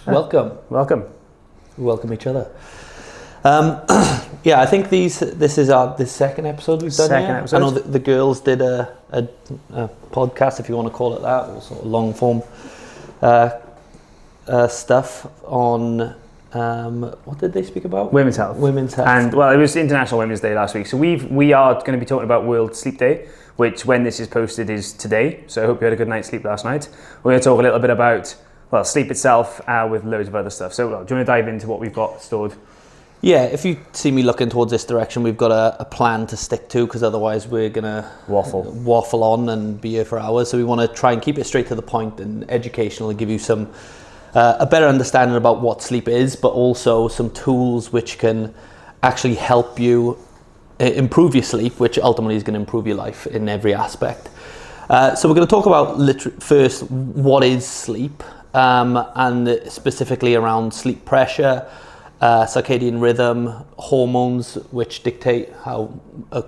Welcome. We welcome each other. I think this is the second episode we've done. Second episode. I know the girls did a podcast, if you want to call it that, or sort of long form stuff on what did they speak about? Women's health. And well, it was International Women's Day last week, so we are going to be talking about World Sleep Day, which when this is posted is today. So I hope you had a good night's sleep last night. We're going to talk a little bit about sleep itself with loads of other stuff. So do you want to dive into what we've got stored? Yeah, if you see me looking towards this direction, we've got a plan to stick to, because otherwise we're going to waffle on and be here for hours. So we want to try and keep it straight to the point and educational and give you some a better understanding about what sleep is, but also some tools which can actually help you improve your sleep, which ultimately is going to improve your life in every aspect. So we're going to talk about first what is sleep, and specifically around sleep pressure, circadian rhythm, hormones which dictate how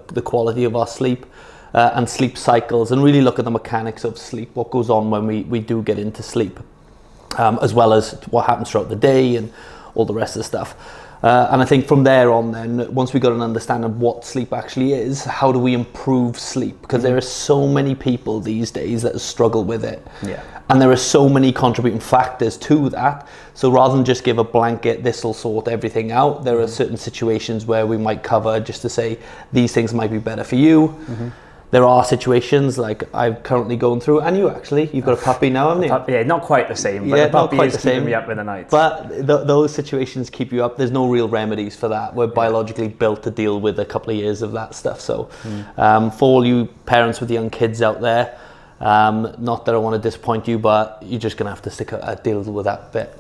the quality of our sleep, and sleep cycles, and really look at the mechanics of sleep, what goes on when we do get into sleep, as well as what happens throughout the day and all the rest of the stuff. And I think from there on then, once we got an understanding of what sleep actually is, how do we improve sleep? Because there are so many people these days that struggle with it. Yeah. And there are so many contributing factors to that. So rather than just give a blanket, this will sort everything out, there are certain situations where we might cover just to say, these things might be better for you. Mm-hmm. There are situations like I'm currently going through, and you've got a puppy now, haven't you? Yeah, not quite the same, but the puppy is keeping me up in the night. But those situations keep you up. There's no real remedies for that. We're biologically built to deal with a couple of years of that stuff. So for all you parents with young kids out there, not that I want to disappoint you, but you're just going to have to deal with that bit.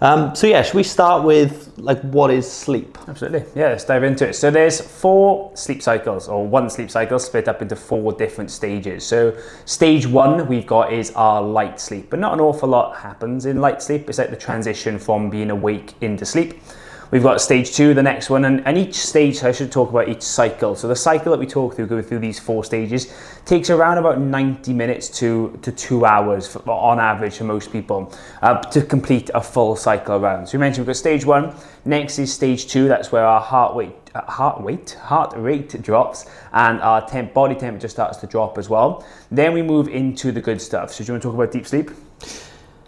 Yeah. Should we start with what is sleep? Absolutely. Yeah, let's dive into it. So there's 4 sleep cycles, or one sleep cycle split up into 4 different stages. So stage 1 we've got is our light sleep, but not an awful lot happens in light sleep. It's like the transition from being awake into sleep. We've got stage 2, the next one, and each stage, I should talk about each cycle. So the cycle that we talk through, going through these 4 stages, takes around about 90 minutes to 2 hours on average for most people to complete a full cycle around. So we mentioned we've got stage 1, next is stage 2, that's where our heart rate drops and our body temperature starts to drop as well. Then we move into the good stuff. So do you want to talk about deep sleep?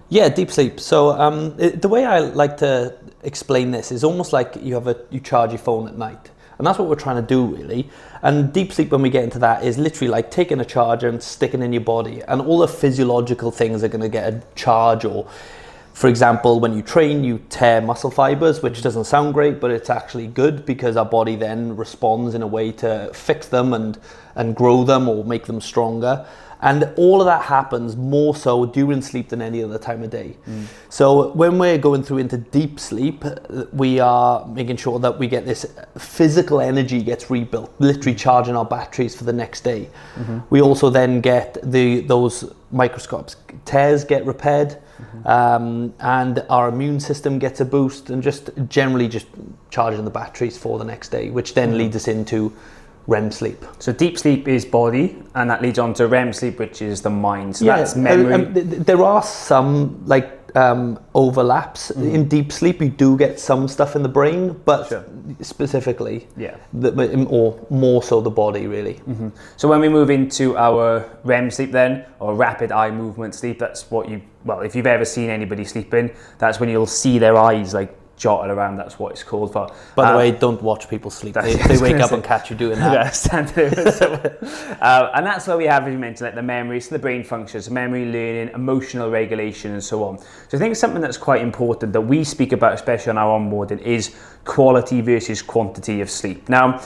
Yeah, deep sleep. So the way I like to explain this is almost like you charge your phone at night, and that's what we're trying to do really. And deep sleep, when we get into that, is literally like taking a charger and sticking in your body, and all the physiological things are going to get a charge. Or for example, when you train, you tear muscle fibers, which doesn't sound great, but it's actually good because our body then responds in a way to fix them and grow them or make them stronger. And all of that happens more so during sleep than any other time of day. So when we're going through into deep sleep, we are making sure that we get this physical energy gets rebuilt, literally charging our batteries for the next day. Mm-hmm. We also then get those microscopes, tears get repaired, and our immune system gets a boost, and just generally just charging the batteries for the next day, which then leads us into REM sleep. So deep sleep is body, and that leads on to REM sleep, which is the mind. So that's memory. There are some overlaps. In deep sleep, you do get some stuff in the brain, but specifically, or more so the body, really. Mm-hmm. So when we move into our REM sleep then, or rapid eye movement sleep, that's what if you've ever seen anybody sleeping, that's when you'll see their eyes jotted around. That's what it's called for. By the way, don't watch people sleep. They wake up and catch you doing that. And that's where we have, as you mentioned, the memories, the brain functions, memory, learning, emotional regulation, and so on. So I think something that's quite important that we speak about, especially on our onboarding, is quality versus quantity of sleep. Now,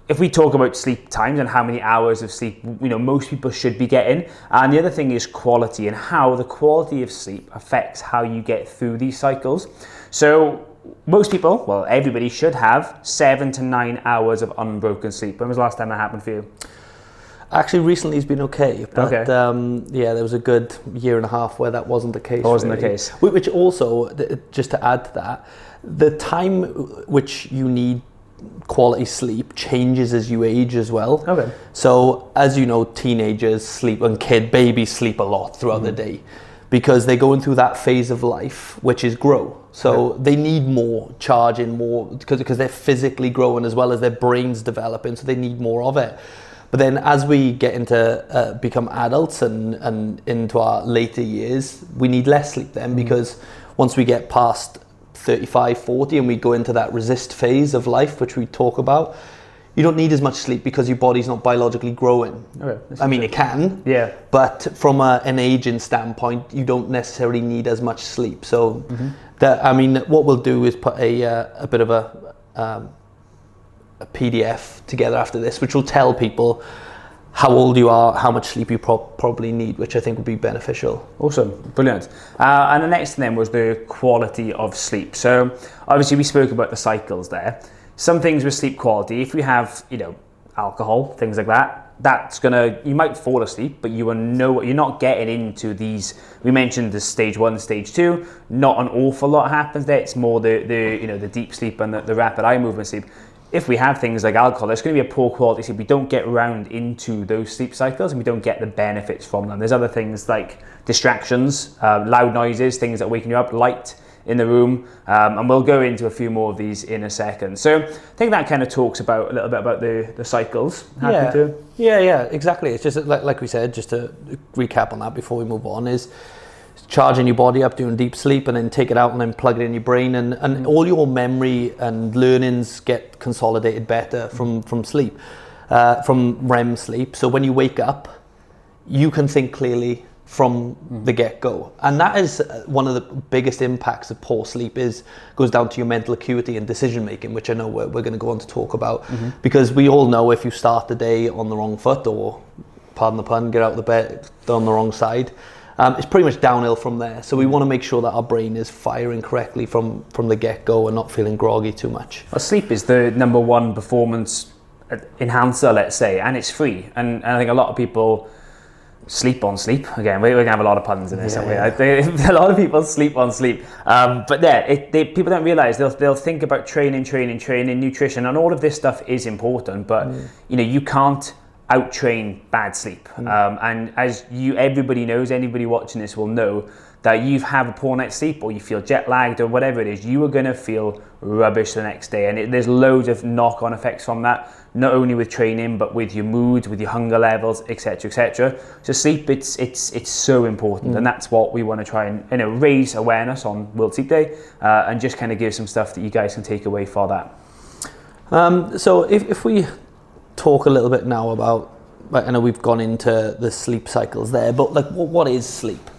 if we talk about sleep times and how many hours of sleep most people should be getting, and the other thing is quality, and how the quality of sleep affects how you get through these cycles. So most people, everybody should have 7 to 9 hours of unbroken sleep. When was the last time that happened for you? Actually, recently it's been okay, but there was a good year and a half where that wasn't the case. The case. Which also, just to add to that, the time which you need quality sleep changes as you age as well. Okay. So as you know, teenagers sleep, and babies sleep a lot throughout the day. because they're going through that phase of life, which is grow. So they need more charging, more because they're physically growing as well as their brains developing. So they need more of it. But then as we get into become adults and into our later years, we need less sleep then, because once we get past 35, 40 and we go into that resist phase of life, which we talk about, you don't need as much sleep because your body's not biologically growing. Okay, I mean, it can, but from an aging standpoint, you don't necessarily need as much sleep. So, what we'll do is put a bit of a PDF together after this, which will tell people how old you are, how much sleep you probably need, which I think would be beneficial. Awesome, brilliant. And the next thing then was the quality of sleep. So obviously we spoke about the cycles there. Some things with sleep quality, if you have, alcohol, things like that, you might fall asleep, but you're not getting into these. We mentioned the stage 1, stage 2. Not an awful lot happens there. It's more the deep sleep and the rapid eye movement sleep. If we have things like alcohol, there's going to be a poor quality sleep. We don't get around into those sleep cycles, and we don't get the benefits from them. There's other things like distractions, loud noises, things that are waking you up, light in the room, and we'll go into a few more of these in a second. So I think that kind of talks about a little bit about the cycles. Yeah, exactly. It's just like we said, just to recap on that before we move on, is charging your body up during deep sleep and then take it out and then plug it in your brain, and all your memory and learnings get consolidated better from sleep, from REM sleep. So when you wake up, you can think clearly from the get-go, and that is one of the biggest impacts of poor sleep. Goes down to your mental acuity and decision making, which I know we're going to go on to talk about, because we all know if you start the day on the wrong foot, or pardon the pun, get out of the bed on the wrong side, it's pretty much downhill from there. So we want to make sure that our brain is firing correctly from the get-go and not feeling groggy too much. Well, sleep is the number one performance enhancer, let's say, and it's free, and I think a lot of people sleep on sleep. Again, we're going to have a lot of puns in this, aren't we? A lot of people sleep on sleep. But people don't realize they'll think about training, nutrition, and all of this stuff is important, but you can't out-train bad sleep. And as everybody knows, anybody watching this will know that you have a poor night's sleep, or you feel jet lagged, or whatever it is, you are going to feel rubbish the next day. And there's loads of knock-on effects from that, not only with training, but with your mood, with your hunger levels, etc., etc. So sleep, it's so important, and that's what we want to try and raise awareness on World Sleep Day, and just kind of give some stuff that you guys can take away for that. So if we talk a little bit now about, I know we've gone into the sleep cycles there, but like what is sleep?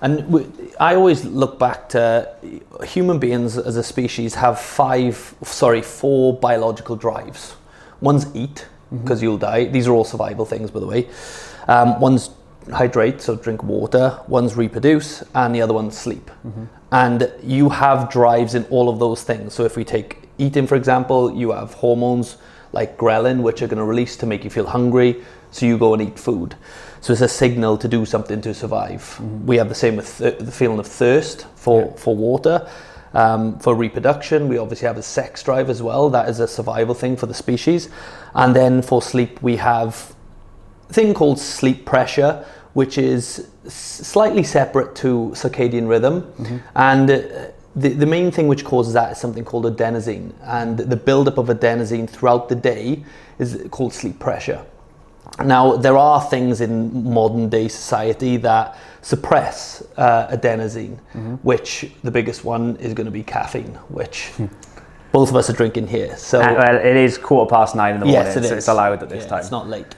And I always look back to human beings as a species have four biological drives. One's eat, because you'll die. These are all survival things, by the way. One's hydrate, so drink water. One's reproduce, and the other one's sleep. And you have drives in all of those things. So if we take eating, for example, you have hormones like ghrelin, which are going to release to make you feel hungry, so you go and eat food. So it's a signal to do something to survive. We have the same with the feeling of thirst for water. For reproduction, we obviously have a sex drive as well. That is a survival thing for the species. And then for sleep, we have a thing called sleep pressure, which is slightly separate to circadian rhythm. And the main thing which causes that is something called adenosine. And the buildup of adenosine throughout the day is called sleep pressure. Now, there are things in modern day society that suppress adenosine, which the biggest one is going to be caffeine, which both of us are drinking here. So well, it is 9:15 in the morning, yes, so it's allowed at this time. It's not late.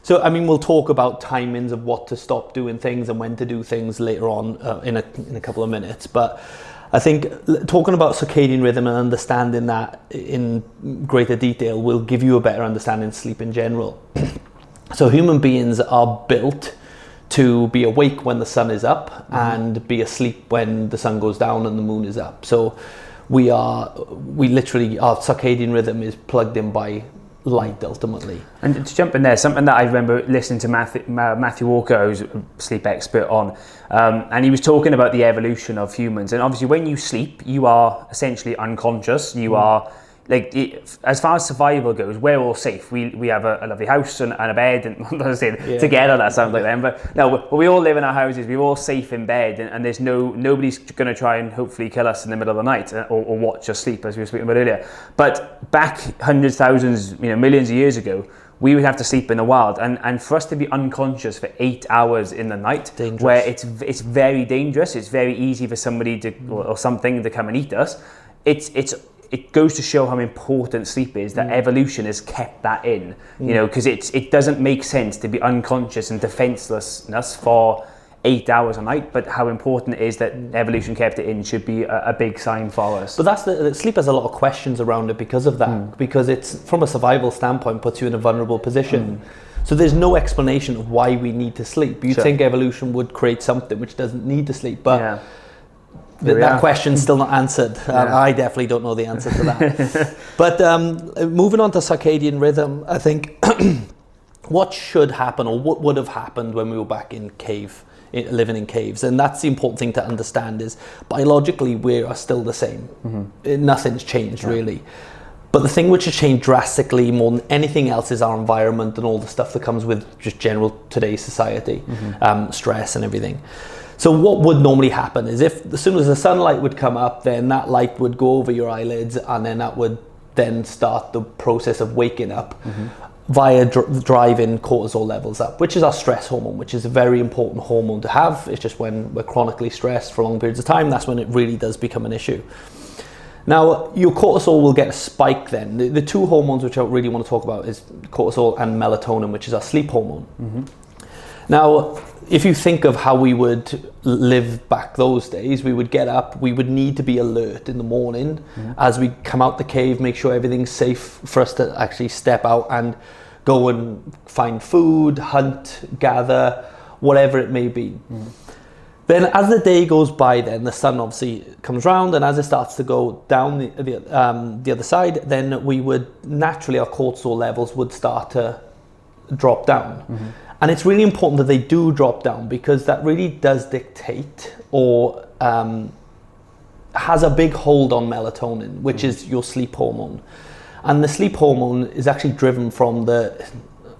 So, I mean, we'll talk about timings of what to stop doing things and when to do things later on in a couple of minutes. But I think talking about circadian rhythm and understanding that in greater detail will give you a better understanding of sleep in general. So human beings are built to be awake when the sun is up and be asleep when the sun goes down and the moon is up. So we literally, our circadian rhythm is plugged in by light ultimately. And to jump in there, something that I remember listening to Matthew Walker, who's a sleep expert on, and he was talking about the evolution of humans. And obviously when you sleep, you are essentially unconscious. You are as far as survival goes, we're all safe. We have a lovely house and a bed, and I'm not saying together that sounds like them, but no, we all live in our houses. We're all safe in bed, and there's nobody's going to try and hopefully kill us in the middle of the night or watch us sleep, as we were speaking about earlier. But back hundreds, thousands, millions of years ago, we would have to sleep in the wild, and for us to be unconscious for 8 hours in the night, dangerous. Where it's very dangerous. It's very easy for somebody to or something to come and eat us. It goes to show how important sleep is, that evolution has kept that in, because it doesn't make sense to be unconscious and defenselessness for 8 hours a night, but how important it is that evolution kept it in should be a big sign for us. But the sleep has a lot of questions around it because of that, because it's, from a survival standpoint, puts you in a vulnerable position. So there's no explanation of why we need to sleep. You'd think evolution would create something which doesn't need to sleep, but that question's still not answered. I definitely don't know the answer to that. But moving on to circadian rhythm, I think what should happen, or what would have happened when we were back in living in caves, and that's the important thing to understand, is biologically we are still the same. Nothing's changed really. But the thing which has changed drastically more than anything else is our environment and all the stuff that comes with just general today's society, stress and everything. So what would normally happen is, if as soon as the sunlight would come up, then that light would go over your eyelids, and then that would then start the process of waking up via driving cortisol levels up, which is our stress hormone, which is a very important hormone to have. It's just when we're chronically stressed for long periods of time, that's when it really does become an issue. Now, your cortisol will get a spike then. The two hormones which I really want to talk about is cortisol and melatonin, which is our sleep hormone. Now, if you think of how we would live back those days, we would get up, we would need to be alert in the morning as we come out the cave, make sure everything's safe for us to actually step out and go and find food, hunt, gather, whatever it may be. Then as the day goes by, then the sun obviously comes round, and as it starts to go down the other side, then we would naturally, our cortisol levels would start to drop down. And it's really important that they do drop down, because that really does dictate or has a big hold on melatonin, which is your sleep hormone. And the sleep hormone is actually driven from I'm going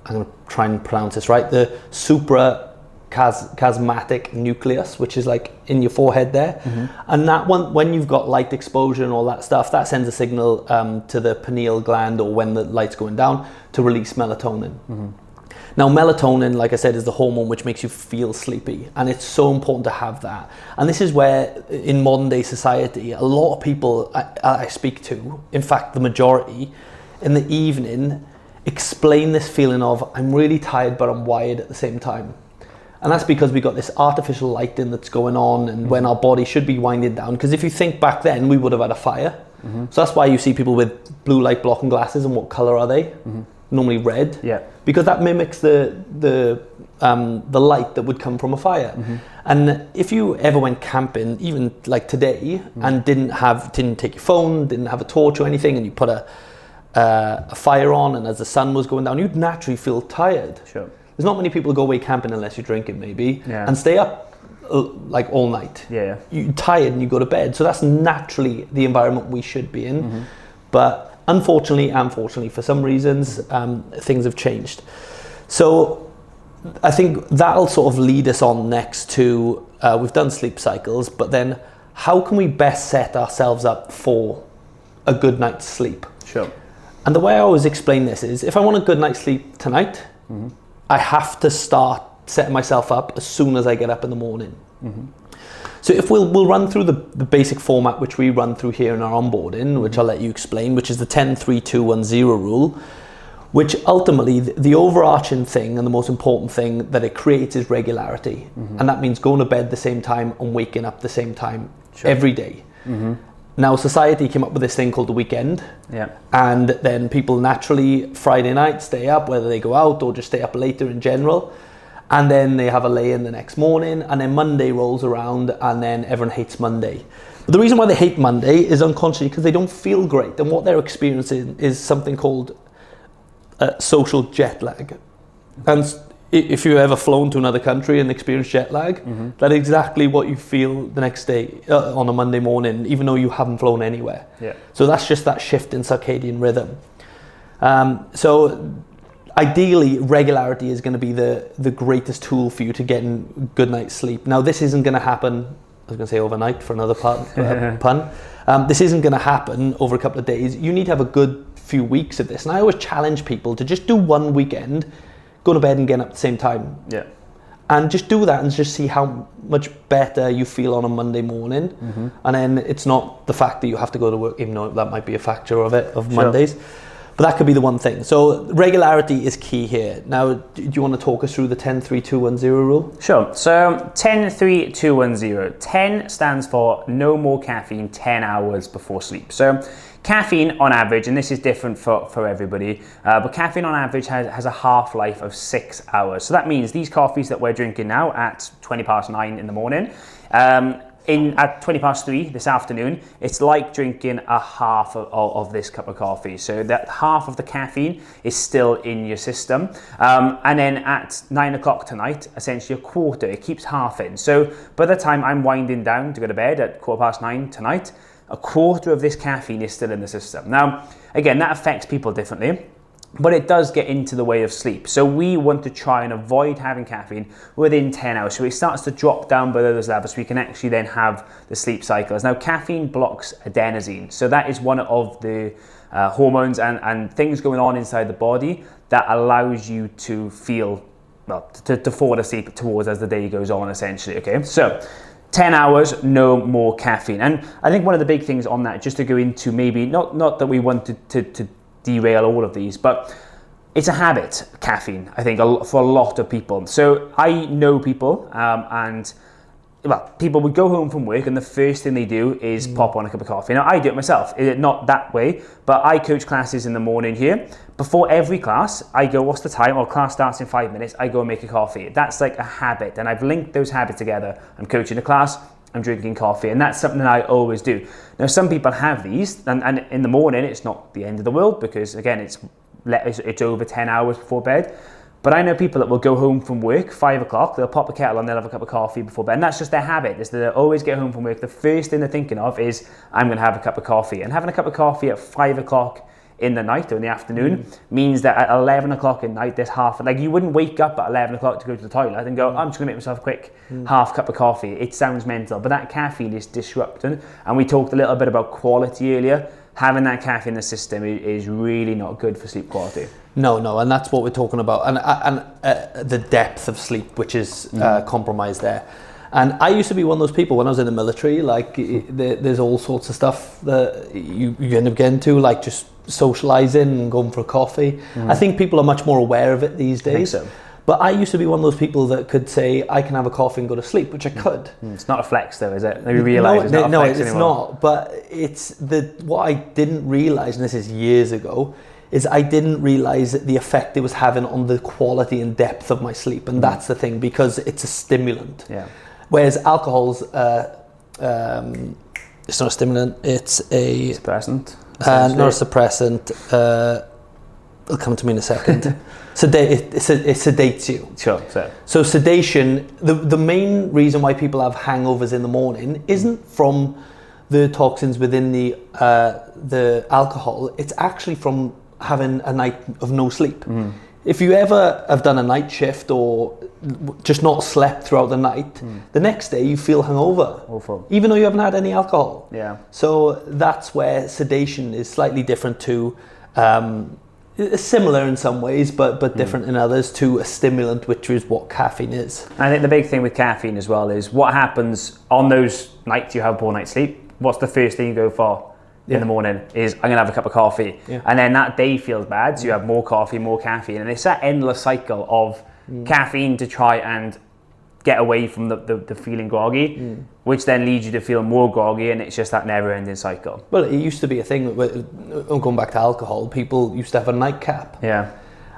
to try and pronounce this right, the suprachiasmatic nucleus, which is like in your forehead there. And that one, when you've got light exposure and all that stuff, that sends a signal to the pineal gland, or when the light's going down, to release melatonin. Now, melatonin, like I said, is the hormone which makes you feel sleepy, and it's so important to have that. And this is where, in modern day society, a lot of people I speak to, in fact the majority, in the evening explain this feeling of, I'm really tired but I'm wired at the same time. And that's because we got this artificial lighting that's going on, and when our body should be winding down. Because if you think back then, we would have had a fire. So that's why you see people with blue light blocking glasses, and what color are they? Normally red, because that mimics the light that would come from a fire. And if you ever went camping, even like today, and didn't take your phone, didn't have a torch or anything, and you put a fire on, and as the sun was going down, you'd naturally feel tired. There's not many people who go away camping unless you're drinking, maybe, and stay up like all night. You're tired and you go to bed. So that's naturally the environment we should be in. But unfortunately, for some reasons, things have changed. So I think that'll sort of lead us on next to, we've done sleep cycles, but then how can we best set ourselves up for a good night's sleep? And the way I always explain this is, if I want a good night's sleep tonight, I have to start setting myself up as soon as I get up in the morning. So if we'll run through the basic format which we run through here in our onboarding, which I'll let you explain, which is the 10-3-2-1-0 rule, which ultimately the overarching thing and the most important thing that it creates is regularity. And that means going to bed the same time and waking up the same time every day. Now, society came up with this thing called the weekend, and then people naturally Friday night stay up, whether they go out or just stay up later in general. And then they have a lay-in the next morning, and then Monday rolls around, and then everyone hates Monday. But the reason why they hate Monday is unconsciously because they don't feel great, and what they're experiencing is something called social jet lag. And if you've ever flown to another country and experienced jet lag, that's exactly what you feel the next day on a Monday morning, even though you haven't flown anywhere. Yeah. So that's just that shift in circadian rhythm. So ideally, regularity is going to be the greatest tool for you to getting good night's sleep. Now, this isn't going to happen, I was going to say overnight for another pun. This isn't going to happen over a couple of days. You need to have a good few weeks of this. And I always challenge people to just do one weekend, go to bed and get up at the same time. Yeah. And just do that and just see how much better you feel on a Monday morning. And then it's not the fact that you have to go to work, even though that might be a factor of Mondays. But that could be the one thing. So regularity is key here. Now, do you want to talk us through the 10-3-2-1-0 rule? Sure. So 10-3-2-1-0. 10 stands for no more caffeine 10 hours before sleep. So caffeine on average, and this is different for everybody, but caffeine on average has a half-life of 6 hours. So that means these coffees that we're drinking now at 9:20 in the morning, at 3:20 this afternoon, it's like drinking a half of this cup of coffee. So that half of the caffeine is still in your system. And then at 9 o'clock tonight, essentially a quarter, it keeps half in. So by the time I'm winding down to go to bed at 9:15 tonight, a quarter of this caffeine is still in the system. Now, again, that affects people differently, but it does get into the way of sleep. So we want to try and avoid having caffeine within 10 hours. So it starts to drop down below those levels so we can actually then have the sleep cycles. Now, caffeine blocks adenosine. So that is one of the hormones and things going on inside the body that allows you to feel, well, to fall asleep towards as the day goes on, essentially, okay? So 10 hours, no more caffeine. And I think one of the big things on that, just to go into maybe, not that we wanted to derail all of these, but it's a habit, caffeine, I think, for a lot of people. So I know people, and well, people would go home from work and the first thing they do is pop on a cup of coffee. Now, I do it myself, not that way, but I coach classes in the morning here. Before every class, I go, what's the time? Well, class starts in 5 minutes, I go and make a coffee. That's like a habit, and I've linked those habits together. I'm coaching a class, I'm drinking coffee, and that's something that I always do. Now, some people have these, and in the morning, it's not the end of the world, because again, it's over 10 hours before bed. But I know people that will go home from work, 5 o'clock, they'll pop a kettle on, they'll have a cup of coffee before bed. And that's just their habit, is that they always get home from work. The first thing they're thinking of is, I'm going to have a cup of coffee. And having a cup of coffee at 5 o'clock in the night or in the afternoon means that at 11 o'clock at night, there's half, like you wouldn't wake up at 11 o'clock to go to the toilet and go, I'm just going to make myself a quick half cup of coffee. It sounds mental, but that caffeine is disrupting. And we talked a little bit about quality earlier. Having that caffeine in the system is really not good for sleep quality. No, and that's what we're talking about. And the depth of sleep, which is compromised there. And I used to be one of those people when I was in the military, like there's all sorts of stuff that you end up getting to, like just socializing and going for a coffee. I think people are much more aware of it these days. I think so. But I used to be one of those people that could say, I can have a coffee and go to sleep, which I could. It's not a flex though, is it? Maybe realize it's not a flex anymore. No, it's not. But it's what I didn't realize, and this is years ago, is I didn't realize the effect it was having on the quality and depth of my sleep. And that's the thing, because it's a stimulant. Yeah. Whereas alcohol's, it's not a stimulant, it's a suppressant. Not a suppressant. It'll come to me in a second. It sedates you. Sure. So sedation, the main reason why people have hangovers in the morning isn't from the toxins within the alcohol. It's actually from having a night of no sleep. If you ever have done a night shift or just not slept throughout the night, the next day you feel hungover. Awful. Even though you haven't had any alcohol. Yeah. So that's where sedation is slightly different to, similar in some ways, but different in others, to a stimulant, which is what caffeine is. I think the big thing with caffeine as well is what happens on those nights you have poor night's sleep. What's the first thing you go for? In the morning is, I'm going to have a cup of coffee. And then that day feels bad, so you have more coffee, more caffeine. And it's that endless cycle of caffeine to try and get away from the feeling groggy, which then leads you to feel more groggy, and it's just that never-ending cycle. Well, it used to be a thing, going back to alcohol, people used to have a nightcap. Yeah.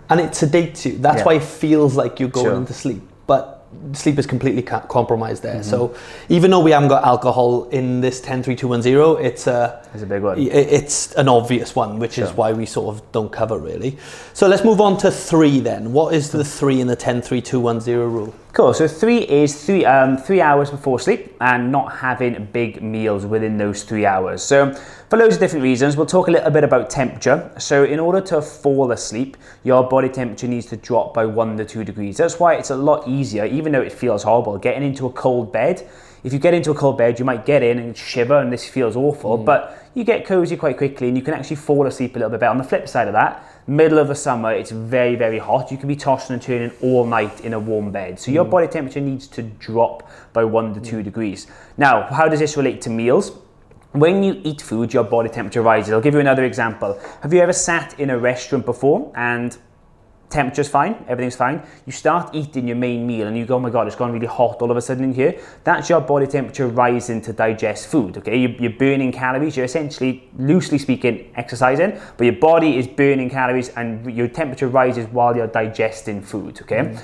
And it sedates you. That's why it feels like you're going into sleep. But sleep is completely compromised there. So even though we haven't got alcohol in this 10-3-2-1-0, it's a big one. It's an obvious one, which is why we sort of don't cover really. So let's move on to 3 then. What is the 3 in the 10-3-2-1-0 rule? Cool, so 3 is 3 hours before sleep and not having big meals within those 3 hours. So for loads of different reasons, we'll talk a little bit about temperature. So in order to fall asleep, your body temperature needs to drop by 1 to 2 degrees. That's why it's a lot easier, even though it feels horrible, getting into a cold bed. If you get into a cold bed, you might get in and shiver and this feels awful, but you get cozy quite quickly and you can actually fall asleep a little bit better. On the flip side of that, middle of the summer, it's very, very hot. You can be tossing and turning all night in a warm bed. So your body temperature needs to drop by 1 to 2 degrees. Now, how does this relate to meals? When you eat food, your body temperature rises. I'll give you another example. Have you ever sat in a restaurant before and temperature's fine, everything's fine. You start eating your main meal and you go, oh my God, it's gone really hot all of a sudden in here. That's your body temperature rising to digest food, okay? You're burning calories. You're essentially, loosely speaking, exercising, but your body is burning calories and your temperature rises while you're digesting food, okay?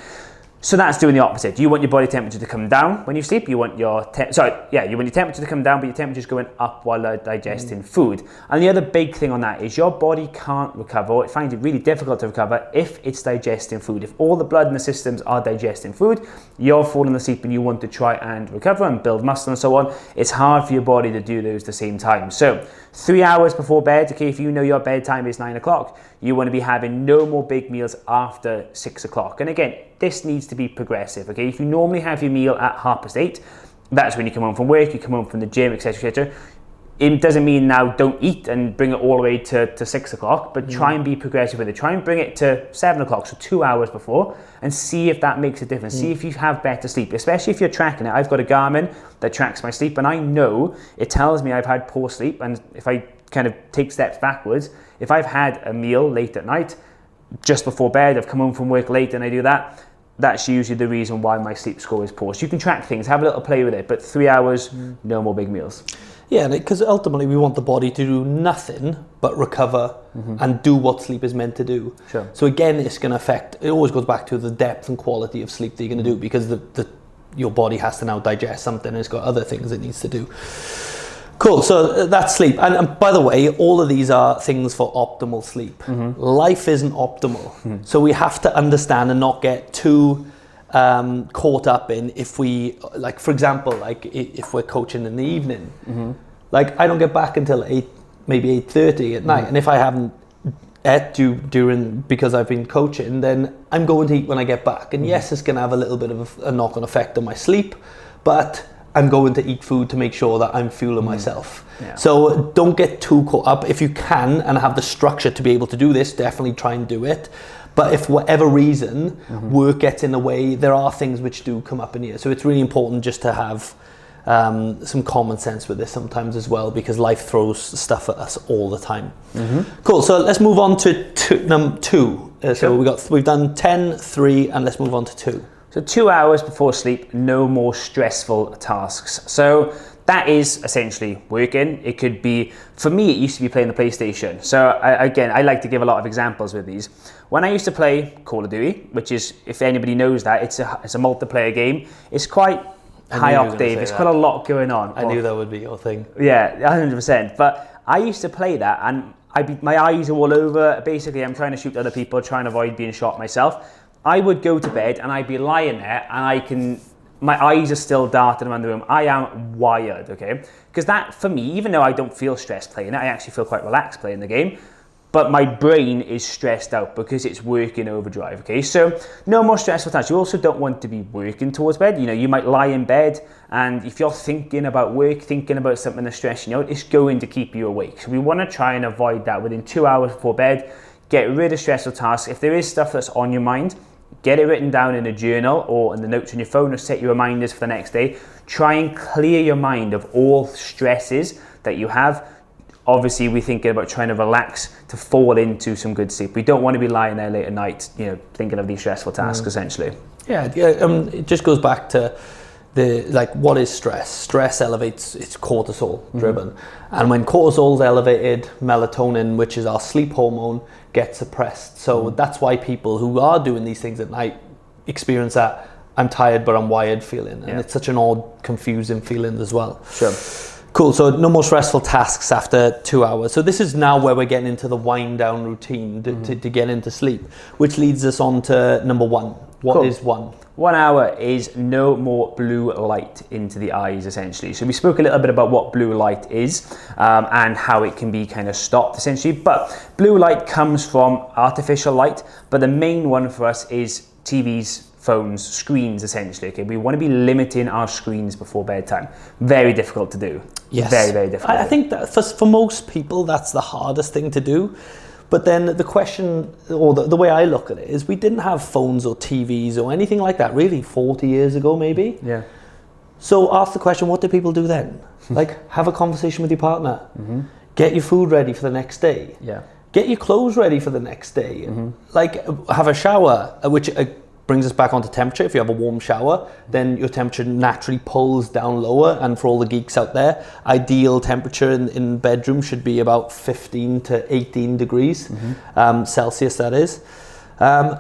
So that's doing the opposite. You want your body temperature to come down when you sleep. You want your you want your temperature to come down, but your temperature's going up while you're digesting food. And the other big thing on that is your body can't recover, or it finds it really difficult to recover if it's digesting food. If all the blood in the systems are digesting food, you're falling asleep and you want to try and recover and build muscle and so on. It's hard for your body to do those at the same time. So 3 hours before bed, okay, if you know your bedtime is 9 o'clock, you want to be having no more big meals after 6 o'clock. And again, this needs to be progressive, okay? If you normally have your meal at 8:30, that's when you come home from work, you come home from the gym, etc., etc. It doesn't mean now don't eat and bring it all the way to 6 o'clock, but try and be progressive with it. Try and bring it to 7 o'clock, so 2 hours before, and see if that makes a difference. See if you have better sleep, especially if you're tracking it. I've got a Garmin that tracks my sleep, and I know it tells me I've had poor sleep, and if I kind of take steps backwards, if I've had a meal late at night, just before bed, I've come home from work late and I do that, that's usually the reason why my sleep score is poor. So you can track things, have a little play with it, but 3 hours, no more big meals. Yeah, because ultimately we want the body to do nothing but recover and do what sleep is meant to do. Sure. So again, it's going to affect, it always goes back to the depth and quality of sleep that you're going to do, because your body has to now digest something and it's got other things it needs to do. Cool, so that's sleep. And by the way, all of these are things for optimal sleep. Life isn't optimal. So we have to understand and not get too caught up in, if we, like for example, like if we're coaching in the evening, like I don't get back until 8, maybe 8:30 at night. And if I haven't ate because I've been coaching, then I'm going to eat when I get back. And yes, it's going to have a little bit of a knock-on effect on my sleep, but I'm going to eat food to make sure that I'm fueling myself. Yeah. So don't get too caught up. If you can and have the structure to be able to do this, definitely try and do it. But if for whatever reason work gets in the way, there are things which do come up in here. So it's really important just to have some common sense with this sometimes as well, because life throws stuff at us all the time. Cool, so let's move on to number 2. So we've done 10, 3, and let's move on to 2. So 2 hours before sleep, no more stressful tasks. So that is essentially working. It could be, for me, it used to be playing the PlayStation. So I like to give a lot of examples with these. When I used to play Call of Duty, which is, if anybody knows that, it's a multiplayer game. It's quite high octane. There's quite a lot going on. I knew that would be your thing. Yeah, 100%. But I used to play that and my eyes are all over. Basically, I'm trying to shoot other people, trying to avoid being shot myself. I would go to bed and I'd be lying there and my eyes are still darting around the room. I am wired, okay? Because that, for me, even though I don't feel stressed playing it, I actually feel quite relaxed playing the game, but my brain is stressed out because it's working overdrive, okay? So no more stressful tasks. You also don't want to be working towards bed. You know, you might lie in bed and if you're thinking about work, thinking about something that's stressing you out, it's going to keep you awake. So we want to try and avoid that within 2 hours before bed. Get rid of stressful tasks. If there is stuff that's on your mind, get it written down in a journal or in the notes on your phone, or set your reminders for the next day. Try and clear your mind of all stresses that you have. Obviously, we're thinking about trying to relax to fall into some good sleep. We don't want to be lying there late at night, you know, thinking of these stressful tasks, essentially. Yeah, it just goes back to what is stress? Stress elevates, it's cortisol driven. And when cortisol is elevated, melatonin, which is our sleep hormone, gets suppressed. So that's why people who are doing these things at night experience that I'm tired but I'm wired feeling, and Yeah. it's such an odd, confusing feeling as well. Sure. Cool, so no more stressful tasks after 2 hours. So this is now where we're getting into the wind down routine to get into sleep, which leads us on to number 1. What is 1? 1 hour is no more blue light into the eyes, essentially. So we spoke a little bit about what blue light is and how it can be kind of stopped, essentially. But blue light comes from artificial light, but the main one for us is TVs, phones, screens, essentially. Okay, we want to be limiting our screens before bedtime. Very difficult to do. Yes. Very, very difficult. I think that for most people, that's the hardest thing to do. But then the question, or the way I look at it, is we didn't have phones or TVs or anything like that really 40 years ago, maybe. Yeah. So ask the question, what did people do then? Like, have a conversation with your partner. Get your food ready for the next day. Yeah. Get your clothes ready for the next day. Like, have a shower, which brings us back onto temperature. If you have a warm shower, then your temperature naturally pulls down lower. And for all the geeks out there, ideal temperature in bedroom should be about 15 to 18 degrees Celsius, that is.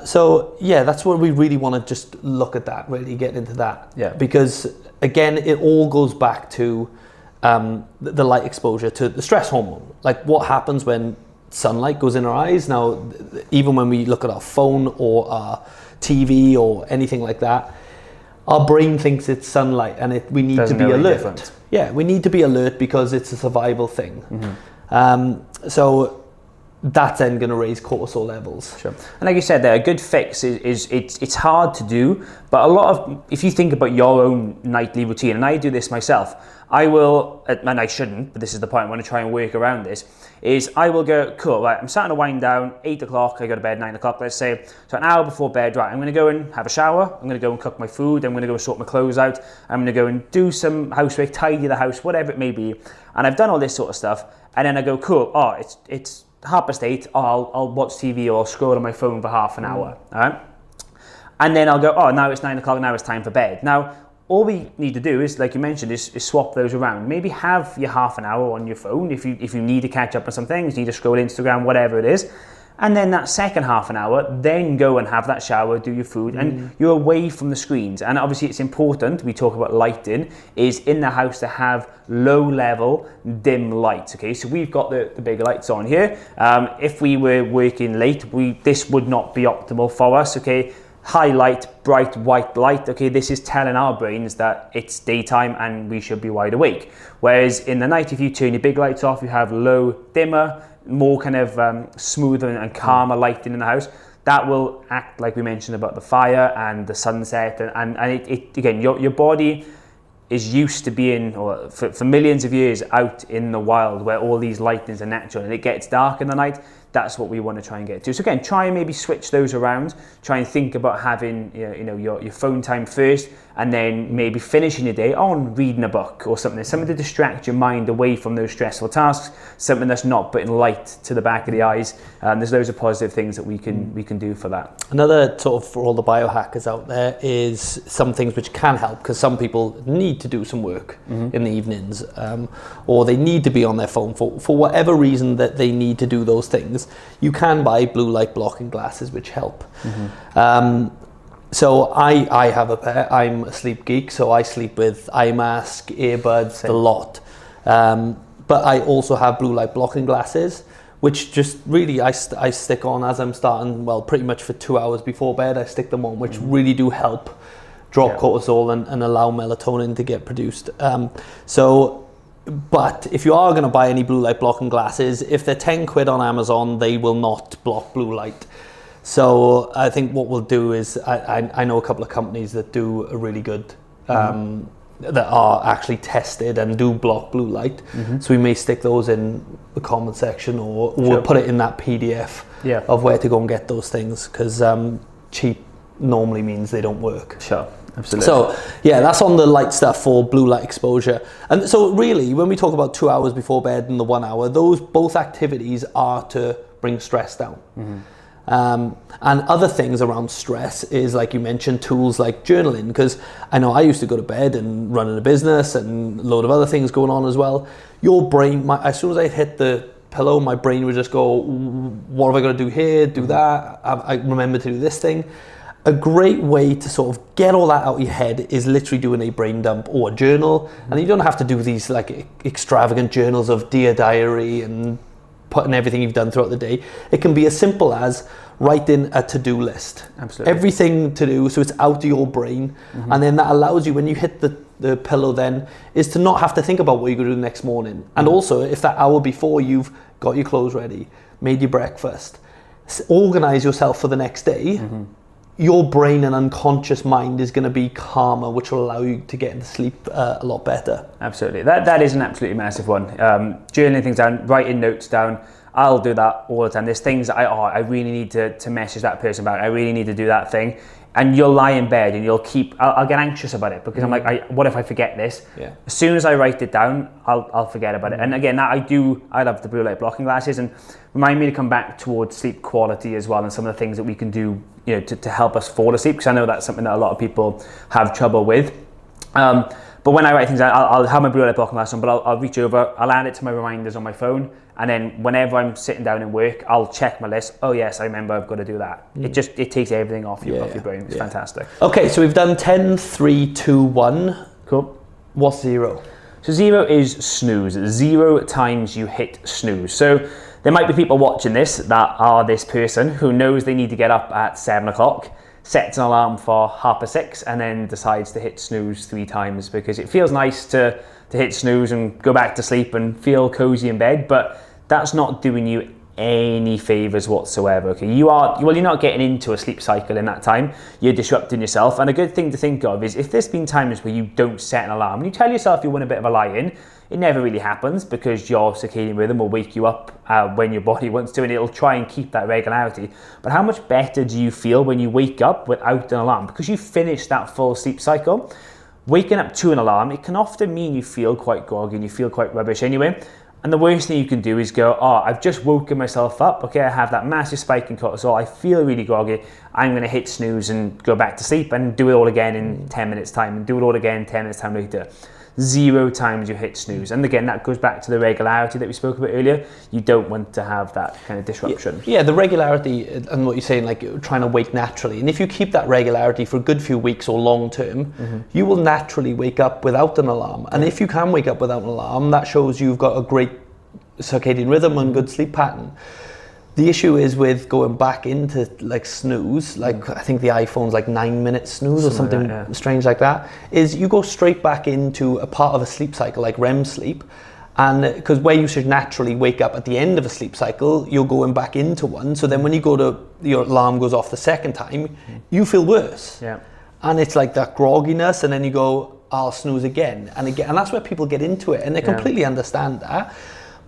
So yeah, that's where we really want to just look at that, really get into that. Yeah. Because again, it all goes back to the light exposure, to the stress hormone. Like, what happens when sunlight goes in our eyes? Now, even when we look at our phone or our TV or anything like that, our brain thinks it's sunlight, and we need Doesn't to be know any alert. different. Yeah, we need to be alert because it's a survival thing. So that's then going to raise cortisol levels. Sure. And like you said there, a good fix is it's hard to do, but a lot of, if you think about your own nightly routine, and I do this myself, I will, and I shouldn't, but this is the point, I want to try and work around this, is I will go, cool, right, I'm starting to wind down, 8 o'clock, I go to bed 9 o'clock, let's say, so an hour before bed, right, I'm going to go and have a shower, I'm going to go and cook my food, I'm going to go and sort my clothes out, I'm going to go and do some housework, tidy the house, whatever it may be, and I've done all this sort of stuff, and then I go, cool, it's 8:30, I'll watch TV or I'll scroll on my phone for half an hour, all right? And then I'll go, now it's 9 o'clock, now it's time for bed. Now, all we need to do is, like you mentioned, is swap those around. Maybe have your half an hour on your phone if you need to catch up on some things, need to scroll Instagram, whatever it is. And then that second half an hour, then go and have that shower, do your food, and you're away from the screens. And obviously it's important, we talk about lighting, is in the house to have low level, dim lights, okay? So we've got the big lights on here. If we were working late, this would not be optimal for us, okay? High light, bright white light, okay, this is telling our brains that it's daytime and we should be wide awake. Whereas in the night, if you turn your big lights off, you have low, dimmer, more kind of smoother and calmer lighting in the house, that will act like we mentioned about the fire and the sunset, and it again, your body is used to being, or for millions of years, out in the wild where all these lightings are natural, and it gets dark in the night. That's what we want to try and get to. So again, try and maybe switch those around. Try and think about having your phone time first, and then maybe finishing your day on reading a book or something to distract your mind away from those stressful tasks. Something that's not putting light to the back of the eyes. There's loads of positive things that we can do for that. Another sort of, for all the biohackers out there, is some things which can help, because some people need to do some work in the evenings, or they need to be on their phone for whatever reason that they need to do those things. You can buy blue light blocking glasses which help. So I have a pair. I'm a sleep geek, so I sleep with eye mask, earbuds, the lot. But I also have blue light blocking glasses, which just really I stick on as I'm starting, well, pretty much for 2 hours before bed. I stick them on, which really do help drop cortisol and allow melatonin to get produced. But if you are going to buy any blue light blocking glasses, if they're 10 quid on Amazon, they will not block blue light. So I think what we'll do is, I know a couple of companies that do a really good, that are actually tested and do block blue light. So we may stick those in the comment section, or we'll put it in that PDF of where to go and get those things, because cheap normally means they don't work. Sure. Absolutely. So yeah, that's on the light stuff for blue light exposure. And so really, when we talk about 2 hours before bed and the 1 hour, those both activities are to bring stress down. And other things around stress is, like you mentioned, tools like journaling, because I know I used to go to bed and running a business and a load of other things going on as well. Your brain, as soon as I hit the pillow, my brain would just go, what have I got to do here, do that, I remember to do this thing. A great way to sort of get all that out of your head is literally doing a brain dump or a journal. And you don't have to do these like extravagant journals of Dear Diary and putting everything you've done throughout the day. It can be as simple as writing a to-do list. Absolutely. Everything to do, so it's out of your brain. And then that allows you, when you hit the pillow then, is to not have to think about what you're going to do the next morning. And also, if that hour before you've got your clothes ready, made your breakfast, organize yourself for the next day, your brain and unconscious mind is going to be calmer, which will allow you to get into sleep a lot better. Absolutely. That is an absolutely massive one. Journaling things down, writing notes down. I'll do that all the time. There's things that I really need to message that person about. I really need to do that thing. And you'll lie in bed and I'll get anxious about it because I'm like, what if I forget this? Yeah. As soon as I write it down, I'll forget about it. And again, I love the blue light blocking glasses and remind me to come back towards sleep quality as well and some of the things that we can do, to help us fall asleep, because I know that's something that a lot of people have trouble with. But when I write things out, I'll have my blue light blocking glasses on, but I'll reach over, I'll add it to my reminders on my phone, and then whenever I'm sitting down in work, I'll check my list. Oh yes, I remember I've got to do that. It takes everything off your brain. It's fantastic. Okay, so we've done 10, 3, 2, 1. Cool. What's 0? So 0 is snooze. 0 times you hit snooze. So there might be people watching this that are this person who knows they need to get up at 7 o'clock, sets an alarm for 6:30, and then decides to hit snooze 3 times because it feels nice to hit snooze and go back to sleep and feel cozy in bed, but that's not doing you any favors whatsoever. Okay, you're not getting into a sleep cycle in that time. You're disrupting yourself. And a good thing to think of is if there's been times where you don't set an alarm, you tell yourself you want a bit of a lie-in, it never really happens because your circadian rhythm will wake you up when your body wants to, and it'll try and keep that regularity. But how much better do you feel when you wake up without an alarm? Because you finished that full sleep cycle. Waking up to an alarm, it can often mean you feel quite groggy and you feel quite rubbish anyway. And the worst thing you can do is go, I've just woken myself up. Okay, I have that massive spike in cortisol. I feel really groggy. I'm going to hit snooze and go back to sleep and do it all again in 10 minutes time and do it all again 10 minutes time later. 0 times you hit snooze. And again, that goes back to the regularity that we spoke about earlier. You don't want to have that kind of disruption. Yeah, the regularity and what you're saying, like trying to wake naturally. And if you keep that regularity for a good few weeks or long term, you will naturally wake up without an alarm. And if you can wake up without an alarm, that shows you've got a great circadian rhythm and good sleep pattern. The issue is with going back into like snooze, like I think the iPhone's like 9-minute snooze or something strange like that, is you go straight back into a part of a sleep cycle like REM sleep. And because where you should naturally wake up at the end of a sleep cycle, you're going back into one. So then when you go to, your alarm goes off the second time, you feel worse. Yeah. And it's like that grogginess, and then you go, I'll snooze again and again. And that's where people get into it, and they completely understand that.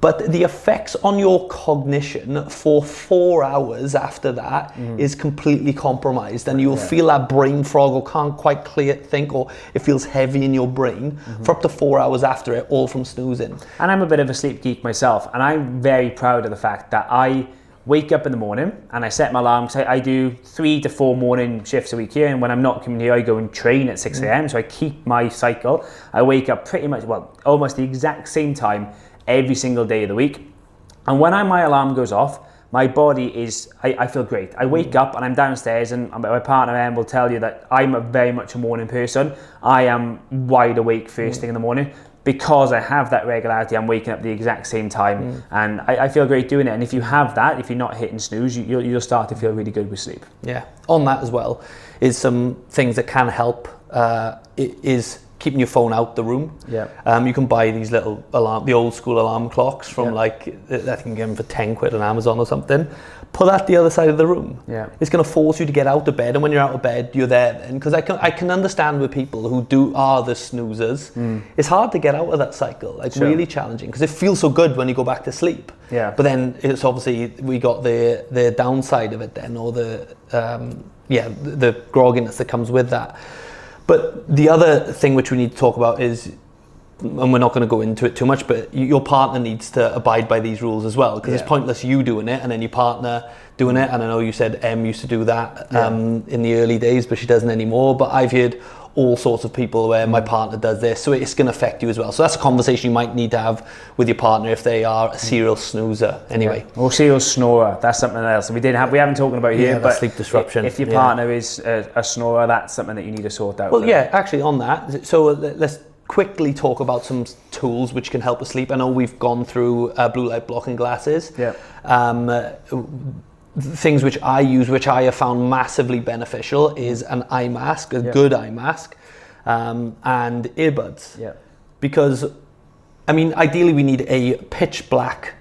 But the effects on your cognition for 4 hours after that is completely compromised, and you'll feel that brain fog or can't quite think, or it feels heavy in your brain for up to 4 hours after it, all from snoozing. And I'm a bit of a sleep geek myself, and I'm very proud of the fact that I wake up in the morning and I set my alarm. So I do 3 to 4 morning shifts a week here, and when I'm not coming here, I go and train at 6 a.m. So I keep my cycle. I wake up pretty much, almost the exact same time every single day of the week. And when my alarm goes off, my body is, I feel great. I wake up and I'm downstairs, and my partner Em will tell you that I'm very much a morning person. I am wide awake first thing in the morning because I have that regularity. I'm waking up the exact same time, and I feel great doing it. And if you have that, if you're not hitting snooze, you'll start to feel really good with sleep. Yeah, on that as well is some things that can help. Is keeping your phone out the room. Yeah. You can buy these little the old school alarm clocks from I think you can get them for 10 quid on Amazon or something. Put that the other side of the room. Yeah. It's going to force you to get out of bed, and when you're out of bed, you're there then. Because I can understand with people who are the snoozers. It's hard to get out of that cycle. Like really challenging, because it feels so good when you go back to sleep. Yeah. But then it's obviously we got the downside of it then, or the grogginess that comes with that. But the other thing which we need to talk about is, and we're not going to go into it too much, but your partner needs to abide by these rules as well, because it's pointless you doing it and then your partner doing it. And I know you said Em used to do that in the early days, but she doesn't anymore. But I've heard all sorts of people where my partner does this, so it's going to affect you as well. So that's a conversation you might need to have with your partner if they are a serial snoozer. Anyway, or serial snorer. That's something else we haven't talked about here. But sleep disruption. If your partner is a snorer, that's something that you need to sort out. Well, yeah, actually on that. So let's quickly talk about some tools which can help us sleep. I know we've gone through blue light blocking glasses. Yeah. Things which I use, which I have found massively beneficial, is an eye mask, a good eye mask, and earbuds. Yeah. Because, I mean, ideally we need a pitch black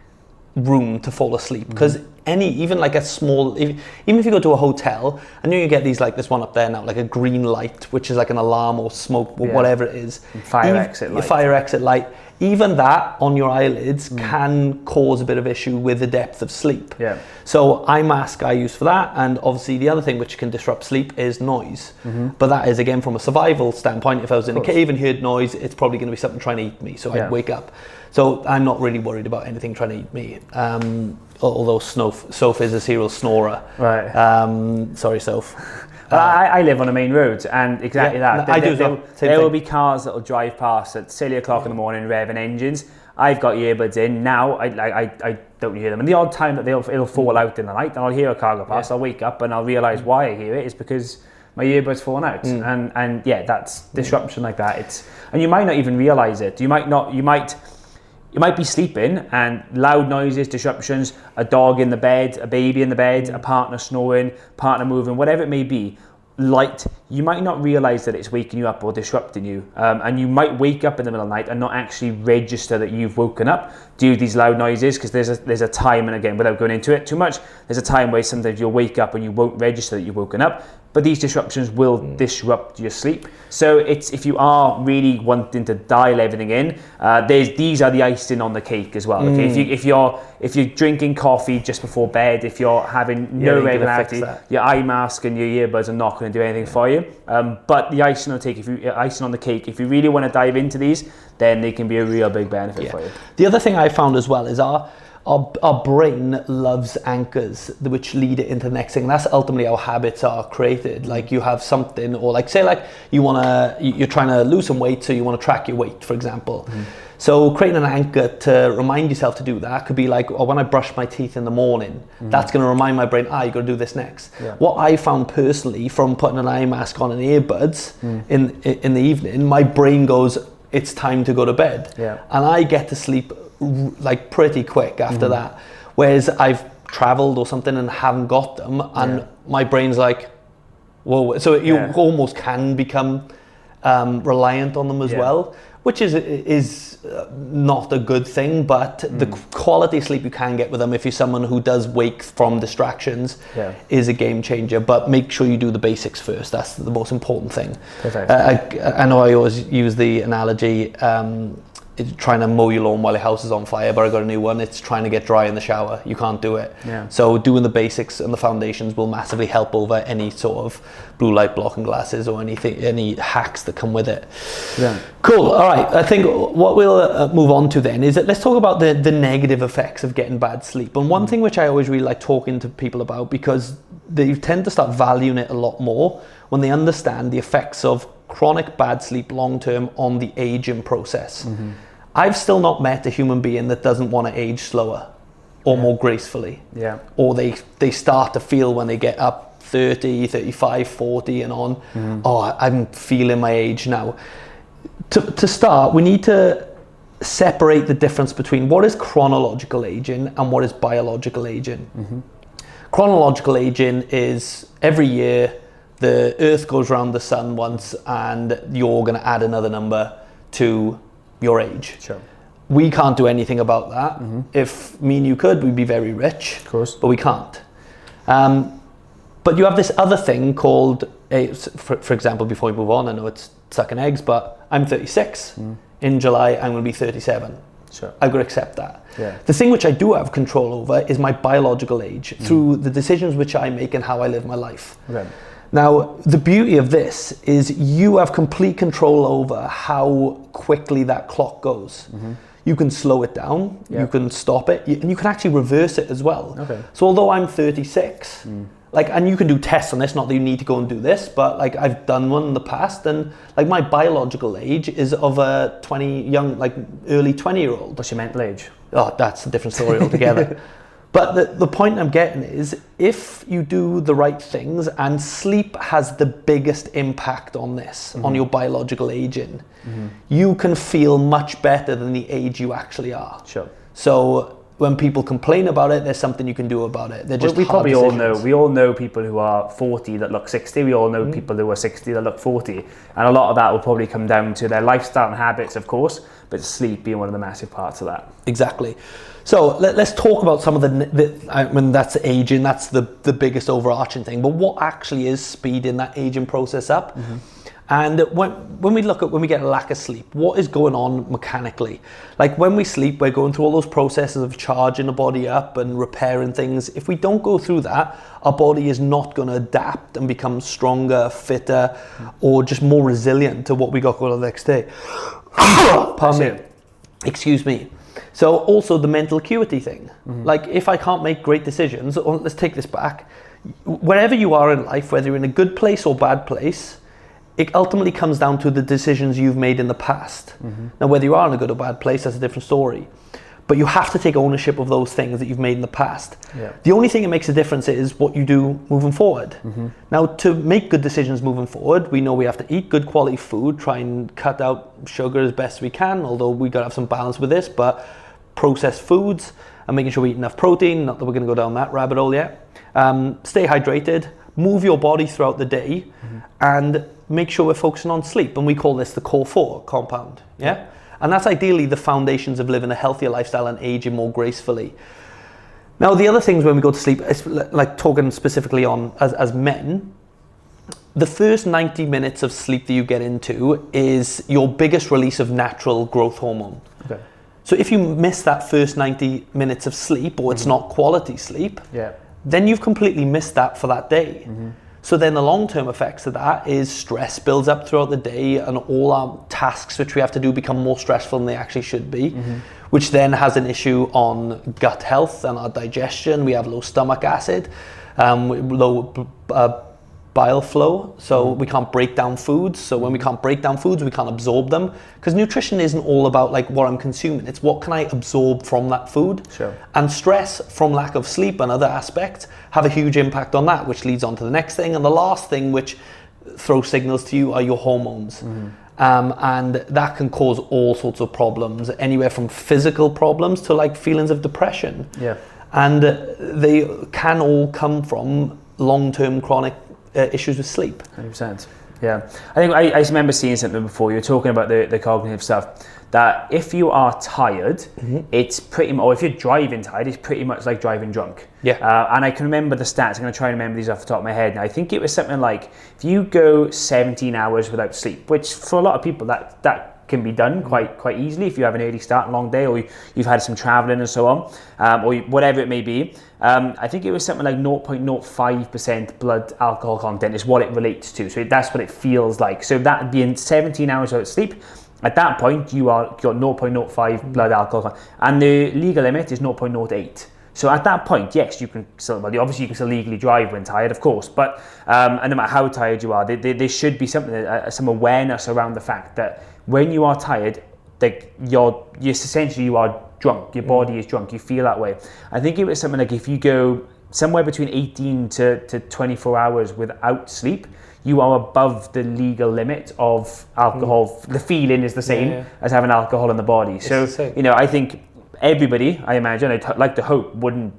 room to fall asleep. Because even like a small, even if you go to a hotel, I know you get these, like this one up there now, like a green light, which is like an alarm or smoke or whatever it is. Fire exit light. Even that on your eyelids can cause a bit of issue with the depth of sleep. Yeah. So eye mask I use for that, and obviously the other thing which can disrupt sleep is noise. But that is again from a survival standpoint. If I was in a cave and heard noise, it's probably going to be something trying to eat me, so I'd wake up. So I'm not really worried about anything trying to eat me. Although Soph is a serial snorer. Right. Sorry, Soph. I live on a main road, and exactly that. I do as well. There will be cars that will drive past at silly o'clock in the morning, revving engines. I've got earbuds in now. I don't hear them, and the odd time that it'll fall out in the night, and I'll hear a car go past. I'll wake up and I'll realise why I hear it is because my earbuds fallen out, and yeah, that's disruption like that. And you might not even realise it. You might be sleeping and loud noises, disruptions, a dog in the bed, a baby in the bed, a partner snoring, partner moving, whatever it may be, light, you might not realise that it's waking you up or disrupting you. And you might wake up in the middle of the night and not actually register that you've woken up due to these loud noises, because there's a time, and again, without going into it too much, there's a time where sometimes you'll wake up and you won't register that you've woken up. But these disruptions will disrupt your sleep. So if you are really wanting to dial everything in, these are the icing on the cake as well. Okay? If you're drinking coffee just before bed, if you're having no regularity, your eye mask and your earbuds are not going to do anything for you. But the icing on the cake, if you really want to dive into these, then they can be a real big benefit for you. The other thing I found as well is our brain loves anchors which lead it into the next thing. That's ultimately how habits are created. Like you have something, or like say like you're trying to lose some weight, so you want to track your weight, for example. So creating an anchor to remind yourself to do that could be like, when I brush my teeth in the morning, that's going to remind my brain, you got to do this next. What I found personally from putting an eye mask on and earbuds in the evening, my brain goes, it's time to go to bed. And I get to sleep like pretty quick after that, whereas I've traveled or something and haven't got them, and my brain's like, whoa. So you almost can become reliant on them as well, which is not a good thing, but the quality of sleep you can get with them, if you're someone who does wake from distractions, is a game changer. But make sure you do the basics first. That's the most important thing. Perfect. I know I always use the analogy, it's trying to mow your lawn while your house is on fire, but I got a new one. It's trying to get dry in the shower. You can't do it. So doing the basics and the foundations will massively help over any sort of blue light blocking glasses or any hacks that come with it. Cool. All right. I think what we'll move on to then is that let's talk about the negative effects of getting bad sleep. And one thing which I always really like talking to people about, because they tend to start valuing it a lot more when they understand the effects of chronic bad sleep long term on the aging process. I've still not met a human being that doesn't want to age slower or more gracefully. Or they start to feel when they get up 30, 35, 40 and on, I'm feeling my age now. To start, we need to separate the difference between what is chronological aging and what is biological aging. Chronological aging is every year the Earth goes around the sun once and you're going to add another number to your age. We can't do anything about that. If me and you could, we'd be very rich. Of course. But we can't. But you have this other thing called, for example, before we move on, I know it's sucking eggs, but I'm 36. In July, I'm going to be 37. I've got to accept that. The thing which I do have control over is my biological age through the decisions which I make and how I live my life. Now, the beauty of this is you have complete control over how quickly that clock goes. You can slow it down, you can stop it, and you can actually reverse it as well. So although I'm 36, like, and you can do tests on this, not that you need to go and do this, but like I've done one in the past, and like my biological age is of a early 20-year-old. What's your mental age? Oh, that's a different story altogether. But the point I'm getting is, if you do the right things, and sleep has the biggest impact on this, on your biological aging, you can feel much better than the age you actually are. Sure. So when people complain about it, there's something you can do about it. They're just we hard probably all decisions. know. We all know people who are 40 that look 60. We all know people who are 60 that look 40, and a lot of that will probably come down to their lifestyle and habits, of course, but sleep being one of the massive parts of that. Exactly. So let's talk about some of I mean, that's aging. That's the biggest overarching thing. But what actually is speeding that aging process up? And when we get a lack of sleep, what is going on mechanically? Like when we sleep, we're going through all those processes of charging the body up and repairing things. If we don't go through that, our body is not going to adapt and become stronger, fitter, or just more resilient to what we got going on the next day. Pardon me. Excuse me. So also the mental acuity thing. Like if I can't make great decisions, or let's take this back, wherever you are in life, whether you're in a good place or bad place, it ultimately comes down to the decisions you've made in the past. Now, whether you are in a good or bad place, that's a different story. But you have to take ownership of those things that you've made in the past. Yeah. The only thing that makes a difference is what you do moving forward. Now, to make good decisions moving forward, we know we have to eat good quality food, try and cut out sugar as best we can, although we got to have some balance with this, but processed foods and making sure we eat enough protein, not that we're going to go down that rabbit hole yet. Stay hydrated, move your body throughout the day, and make sure we're focusing on sleep. And we call this the core 4 compound. Yeah. And that's ideally the foundations of living a healthier lifestyle and aging more gracefully. Now, the other things when we go to sleep, like talking specifically on as men, the first 90 minutes of sleep that you get into is your biggest release of natural growth hormone. Okay. So if you miss that first 90 minutes of sleep, or it's not quality sleep, then you've completely missed that for that day. So then the long-term effects of that is stress builds up throughout the day, and all our tasks which we have to do become more stressful than they actually should be, which then has an issue on gut health and our digestion. We have low stomach acid, low bile flow, so we can't break down foods. So when we can't break down foods, we can't absorb them, because nutrition isn't all about like what I'm consuming, it's what can I absorb from that food. Sure. And stress from lack of sleep and other aspects have a huge impact on that, which leads on to the next thing. And the last thing which throws signals to you are your hormones. And that can cause all sorts of problems, anywhere from physical problems to like feelings of depression. And they can all come from long-term chronic issues with sleep. 100%. Yeah. I think I remember seeing something before. You were talking about the cognitive stuff, that if you are tired, it's pretty much, or if you're driving tired, it's pretty much like driving drunk. And I can remember the stats. I'm going to try and remember these off the top of my head. And I think it was something like, if you go 17 hours without sleep, which for a lot of people that can be done quite easily if you have an early start and long day, or you've had some traveling and so on, or whatever it may be. I think it was something like 0.05% blood alcohol content is what it relates to. So that's what it feels like. So that being 17 hours without sleep, at that point you got 0.05 blood alcohol, and the legal limit is 0.08. So at that point, yes, you can still, well, obviously you can still legally drive when tired, of course, but and no matter how tired you are, there should be some awareness around the fact that when you are tired, you're essentially, you are drunk, your body is drunk, you feel that way. I think it was something like, if you go somewhere between 18 to 24 hours without sleep, you are above the legal limit of alcohol. The feeling is the same as having alcohol in the body. It's so, I think everybody, I imagine, I'd like to hope, wouldn't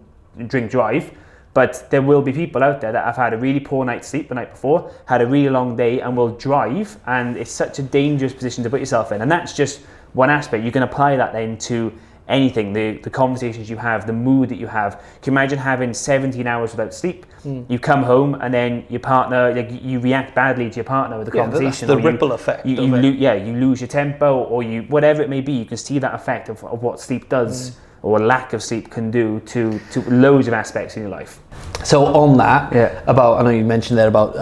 drink drive, but there will be people out there that have had a really poor night's sleep the night before, had a really long day, and will drive, and it's such a dangerous position to put yourself in. And that's just one aspect. You can apply that then to anything, the conversations you have, the mood that you have. Can you imagine having 17 hours without sleep? You come home and then your partner, you react badly to your partner with the conversation. That's the ripple effect. You lose your tempo, or whatever it may be. You can see that effect of what sleep does, or lack of sleep can do to loads of aspects in your life. So on that, I know you mentioned there about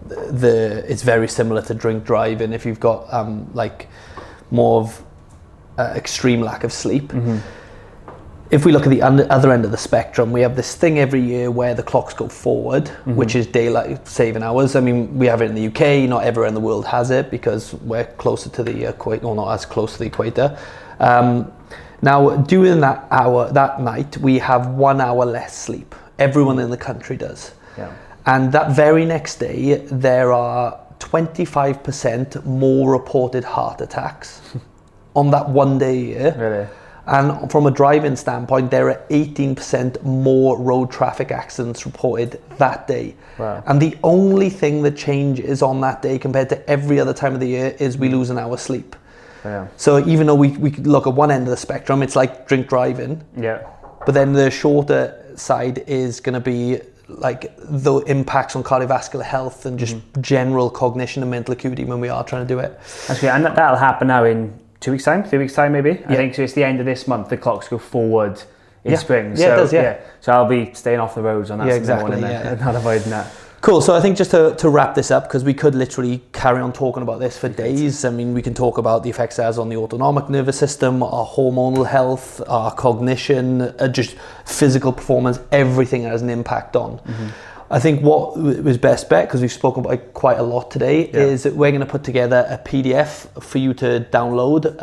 it's very similar to drink driving. If you've got like more of extreme lack of sleep, if we look at the other end of the spectrum, we have this thing every year where the clocks go forward, which is daylight saving hours. I mean, we have it in the UK, not everywhere in the world has it because we're closer to the equator, or not as close to the equator. Now, during that night, we have 1 hour less sleep. Everyone in the country does. Yeah. And that very next day, there are 25% more reported heart attacks on that 1 day a year. Really? And from a driving standpoint, there are 18% more road traffic accidents reported that day. Wow. And the only thing that changes on that day compared to every other time of the year is we lose an hour's sleep. Yeah. So even though we could look at one end of the spectrum, it's like drink driving. Yeah. But then the shorter side is going to be like the impacts on cardiovascular health and just general cognition and mental acuity when we are trying to do it. That's great. And that'll happen now in 2 weeks' time, 3 weeks' time maybe. I think so. It's the end of this month. The clocks go forward in spring. Yeah, so, it does, yeah. So I'll be staying off the roads on that Sunday exactly, morning then, not avoiding that. Cool. So I think just to wrap this up, because we could literally carry on talking about this for days. I mean, we can talk about the effects it has on the autonomic nervous system, our hormonal health, our cognition, just physical performance, everything it has an impact on. I think what was best bet, because we've spoken about it quite a lot today, is that we're going to put together a PDF for you to download,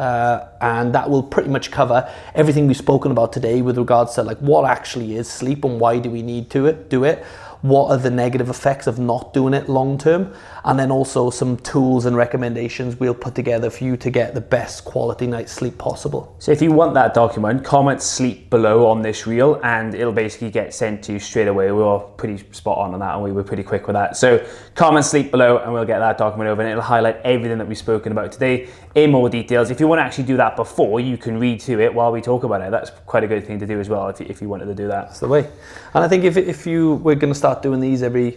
and that will pretty much cover everything we've spoken about today with regards to like what actually is sleep and why do we need to do it. What are the negative effects of not doing it long term? And then also some tools and recommendations we'll put together for you to get the best quality night's sleep possible. So if you want that document, comment sleep below on this reel and it'll basically get sent to you straight away. We were pretty spot on that and we were pretty quick with that. So comment sleep below and we'll get that document over and it'll highlight everything that we've spoken about today in more details. If you want to actually do that before, you can read through it while we talk about it. That's quite a good thing to do as well if you wanted to do that. That's the way. And I think if we're going to start doing these every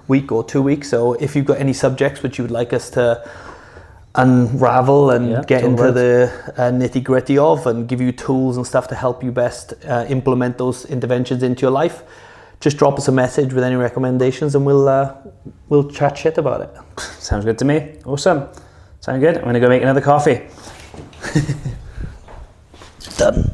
week or 2 weeks, so if you've got any subjects which you would like us to unravel and get into the nitty gritty of and give you tools and stuff to help you best implement those interventions into your life, just drop us a message with any recommendations and we'll chat shit about it. Sounds good to me. Awesome. Sound good? I'm going to go make another coffee. Done.